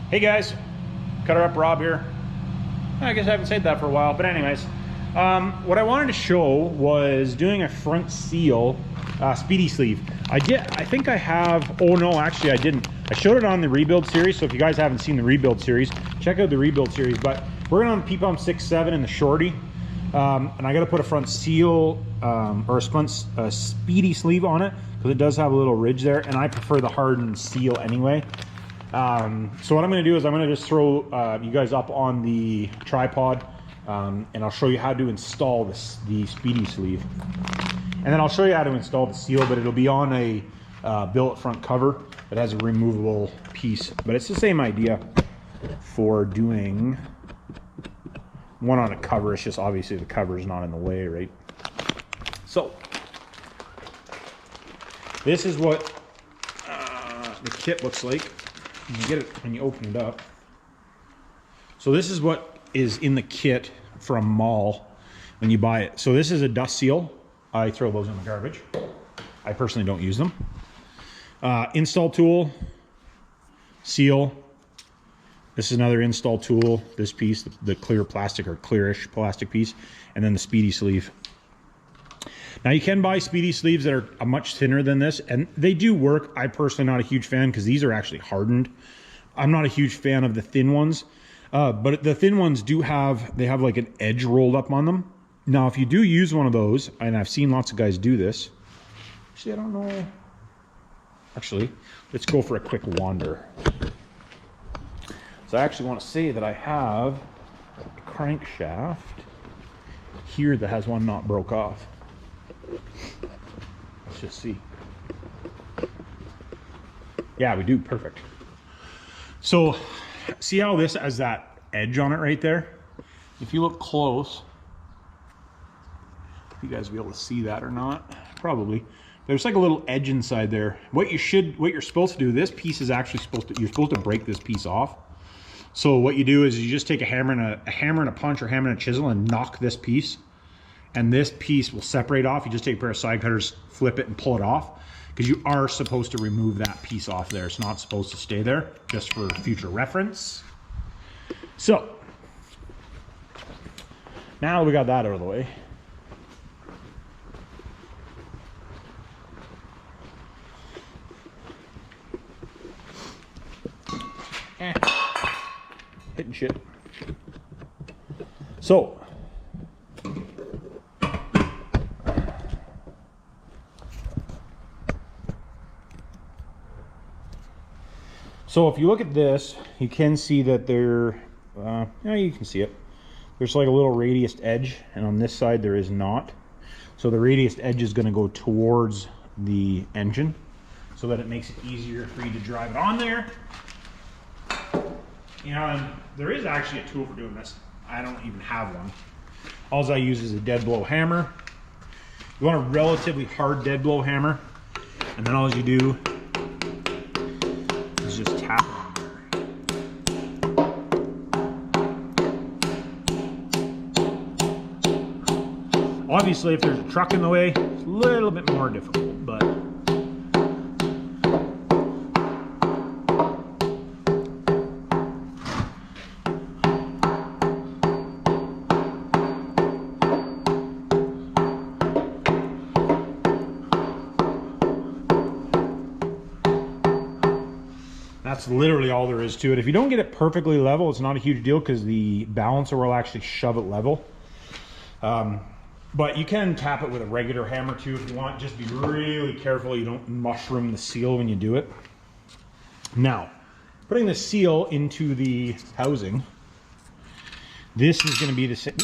Hey guys, Cutter Up Rob here. I guess I haven't said that for a while, but anyways, what I wanted to show was doing a front seal speedy sleeve. I think I have, oh no, actually I didn't. I showed it on the rebuild series, so if you guys haven't seen the rebuild series, check out the rebuild series. But we're going on the P-Pump 6.7 in the shorty, and I got to put a front seal or a speedy sleeve on it because it does have a little ridge there, and I prefer the hardened seal anyway. So what I'm going to do is I'm going to just throw you guys up on the tripod, and I'll show you how to install the speedy sleeve, and then I'll show you how to install the seal, but it'll be on a billet front cover that has a removable piece, but it's the same idea for doing one on a cover. It's just obviously the cover is not in the way, right? So this is what the kit looks like. You get it when you open it up. So this is what is in the kit from mall when you buy it. So this is a dust seal. I throw those in the garbage. I personally don't use them. Install tool, seal. This is another install tool. This piece, the clear plastic or clearish plastic piece, and then the speedy sleeve. Now you can buy speedy sleeves that are much thinner than this, and they do work. I personally not a huge fan because these are actually hardened. I'm not a huge fan of the thin ones, but the thin ones do have, they have like an edge rolled up on them. Now if you do use one of those, and I've seen lots of guys do this, actually I don't know, actually let's go for a quick wander. So I actually want to say that I have a crankshaft here that has one not broke off. Let's just see. Yeah, we do. Perfect. So see how this has that edge on it right there? If you look close, if you guys will be able to see that or not, probably. There's like a little edge inside there. What you're supposed to do, this piece is actually you're supposed to break this piece off. So what you do is you just take a hammer and a punch or hammer and a chisel and knock this piece, and this piece will separate off. You just take a pair of side cutters, flip it and pull it off, because you are supposed to remove that piece off there. It's not supposed to stay there, just for future reference. So now we got that out of the way. Hitting shit. So if you look at this, you can see that there, yeah, you can see it. There's like a little radiused edge, and on this side there is not. So the radiused edge is going to go towards the engine, so that it makes it easier for you to drive it on there. You know, and there is actually a tool for doing this. I don't even have one. All I use is a dead blow hammer. You want a relatively hard dead blow hammer, and then all you do is just tap it on there. Obviously, if there's a truck in the way, it's a little bit more difficult, but that's literally all there is to it. If you don't get it perfectly level, it's not a huge deal because the balancer will actually shove it level. But you can tap it with a regular hammer too if you want. Just be really careful you don't mushroom the seal when you do it. Now, putting the seal into the housing, this is going to be the same.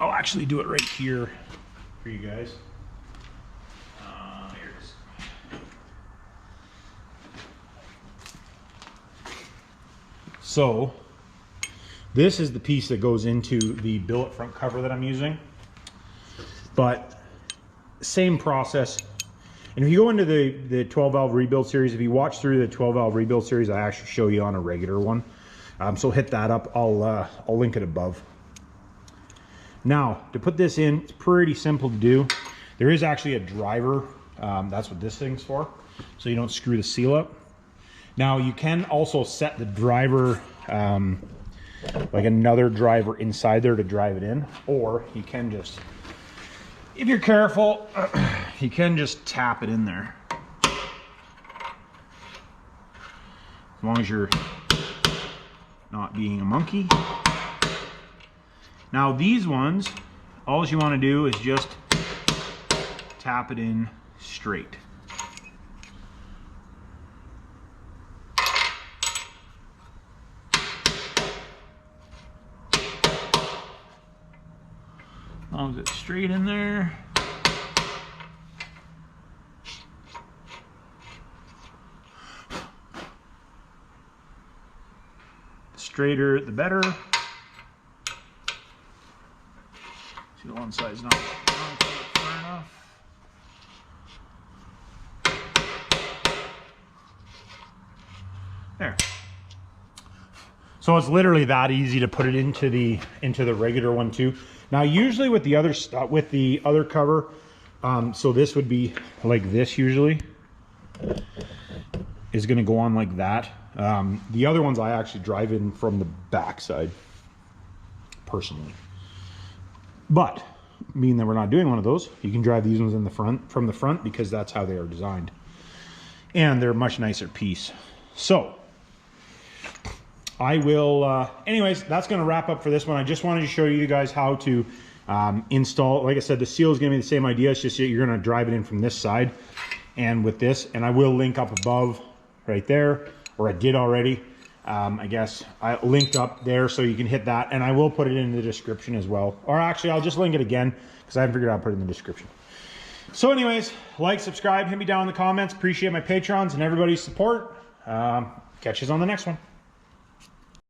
I'll actually do it right here for you guys. Here it is. So this is the piece that goes into the billet front cover that I'm using, but same process. And if you go into the 12 valve rebuild series, if you watch through the 12 valve rebuild series, I actually show you on a regular one. So hit that up. I'll link it above. Now to put this in, it's pretty simple to do. There is actually a driver. That's what this thing's for, so you don't screw the seal up. Now you can also set the driver, like another driver inside there to drive it in, or you can just, if you're careful, you can just tap it in there. As long as you're not being a monkey. Now these ones, all you want to do is just tap it in straight. As long as it's straight in there. The straighter, the better. See, the one side's not far enough. There. So it's literally that easy to put it into the regular one too. Now usually with the other stuff, with the other cover, so this would be like this usually, is going to go on like that. The other ones I actually drive in from the back side personally, but being that we're not doing one of those, you can drive these ones in the front, from the front, because that's how they are designed, and they're a much nicer piece. So I will, anyways, that's going to wrap up for this one. I just wanted to show you guys how to install. Like I said, the seal is going to be the same idea. It's just that you're going to drive it in from this side and with this, and I will link up above right there, or I did already. I guess I linked up there so you can hit that, and I will put it in the description as well. Or actually, I'll just link it again because I haven't figured out how to put it in the description. So anyways, like, subscribe, hit me down in the comments. Appreciate my patrons and everybody's support. Catch you on the next one.